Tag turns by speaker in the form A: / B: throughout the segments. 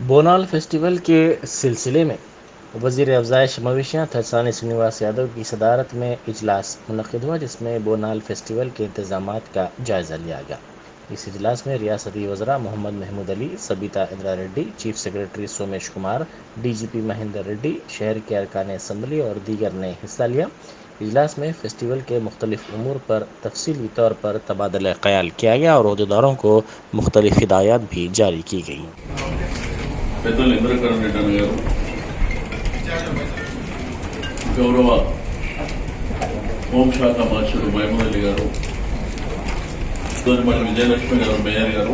A: Bonalu festival के सिलसिले में वज़ीर अफ़ज़ाइश मवेशियाँ थरसानी श्रीनिवास यादव की सदारत में इजलास मुनक़्क़िद हुआ, जिसमें बोनाल फेस्टिवल के इंतज़ामात का जायज़ा लिया गया। इस इजलास में रियासती वज़रा Mohammed Mahmood Ali, Sabitha Indra Reddy, chief secretary Somesh Kumar, DGP Mahender Reddy, शहर के अरकान असम्बली और दीगर ने हिस्सा लिया। इजलास में फेस्टिवल के मुख्तलिफ उमूर पर तफसीली तौर पर तबादला ख्याल किया गया और अहदेदारों को मुख्तलिफ हिदायत भी जारी की गई।
B: పెద్దలు ఇంద్రకరణ్ రెడ్డి అన్న గారు, గౌరవ హోంశాఖ మార్షల్ మహమూద్ అలీ గారు, తోనిమల్లి విజయలక్ష్మి గారు మేయర్ గారు,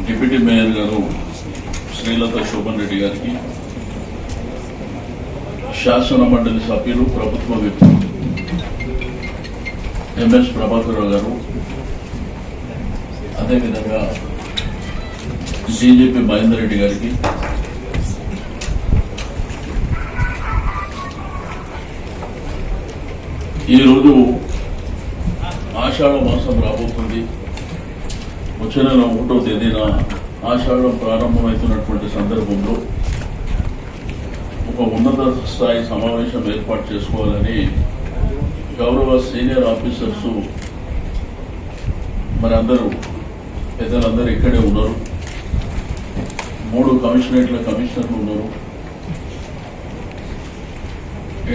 B: డిప్యూటీ మేయర్ గారు శ్రీలత శోభన్ రెడ్డి గారికి, శాసన మండలి సభ్యులు ప్రభుత్వ విప్ ఎంఎస్ ప్రభాకర్ రావు గారు, అదేవిధంగా డీజీపీ మహేందర్ రెడ్డి గారికి, ఈరోజు ఆషాఢ మాసం రాబోతుంది. వచ్చే నెల 1వ తేదీన ఆషాఢం ప్రారంభమవుతున్నటువంటి సందర్భంలో ఒక ఉన్నత స్థాయి సమావేశం ఏర్పాటు చేసుకోవాలని గౌరవ సీనియర్ ఆఫీసర్స్ మరి అందరూ పెద్దలందరూ ఇక్కడే ఉన్నారు. 3 కమిషనరేట్ల కమిషనర్లు ఉన్నారు.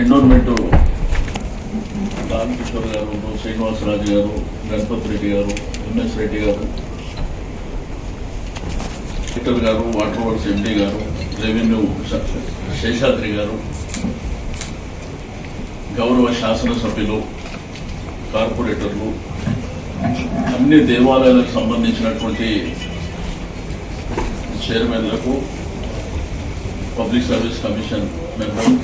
B: ఎండోర్మెంట్ రామకిషోర్ గారు, శ్రీనివాసరాజు గారు, గణపతి రెడ్డి గారు, ఎంఎస్ రెడ్డి గారు, కలెక్టర్ గారు, వాటర్ వర్క్స్ ఎండీ గారు, రెవెన్యూ శేషాద్రి గారు, గౌరవ శాసనసభ్యులు, కార్పొరేటర్లు, అన్ని దేవాలయాలకు సంబంధించినటువంటి చైర్మన్లకు, పబ్లిక్ సర్వీస్ కమిషన్ మెంబర్,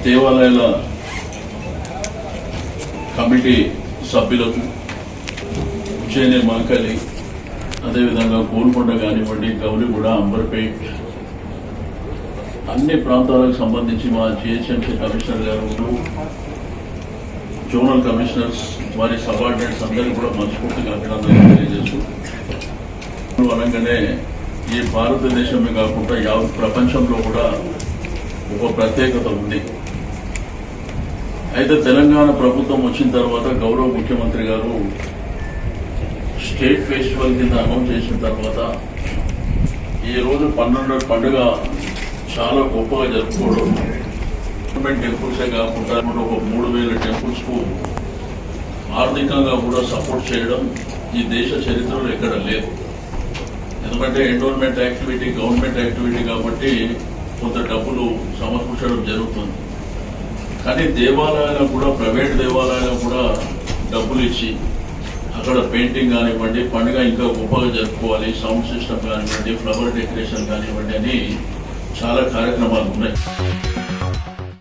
B: దేవాలయాల కమిటీ సభ్యులకు, ఉజ్జయిని మహంకాళి, అదేవిధంగా గోల్కొండ కానివ్వండి, గౌలిగూడ, అంబర్పేట్, అన్ని ప్రాంతాలకు సంబంధించి మా జిహెచ్ఎంసీ కమిషనర్ గారు, జోనల్ కమిషనర్స్, వారి సబార్డినేట్స్ అందరికీ కూడా మనస్ఫూర్తిగా అభినందనలు తెలియజేస్తూ, అనగానే ఈ భారతదేశమే కాకుండా యావత్ ప్రపంచంలో కూడా ఒక ప్రత్యేకత ఉంది. అయితే తెలంగాణ ప్రభుత్వం వచ్చిన తర్వాత గౌరవ ముఖ్యమంత్రి గారు స్టేట్ ఫెస్టివల్ కింద అనౌన్స్ చేసిన తర్వాత ఈ రోజు 12 పండుగ చాలా గొప్పగా జరుపుకోవడం, గవర్నమెంట్ టెంపుల్సే కాకుండా ఒక 3000 టెంపుల్స్ కు ఆర్థికంగా కూడా సపోర్ట్ చేయడం ఈ దేశ చరిత్రలో ఎక్కడ లేదు. ఎందుకంటే ఎండోర్మెంట్ యాక్టివిటీ గవర్నమెంట్ యాక్టివిటీ కాబట్టి కొంత డబ్బులు సమకూర్చడం జరుగుతుంది. కానీ దేవాలయాలకు కూడా, ప్రైవేట్ దేవాలయాలకు కూడా డబ్బులు ఇచ్చి అక్కడ పెయింటింగ్ కానివ్వండి, పండుగ ఇంకా గొప్పగా జరుపుకోవాలి, సౌండ్ సిస్టమ్ కానివ్వండి, ఫ్లవర్ డెకరేషన్ కానివ్వండి అని చాలా కార్యక్రమాలు ఉన్నాయి.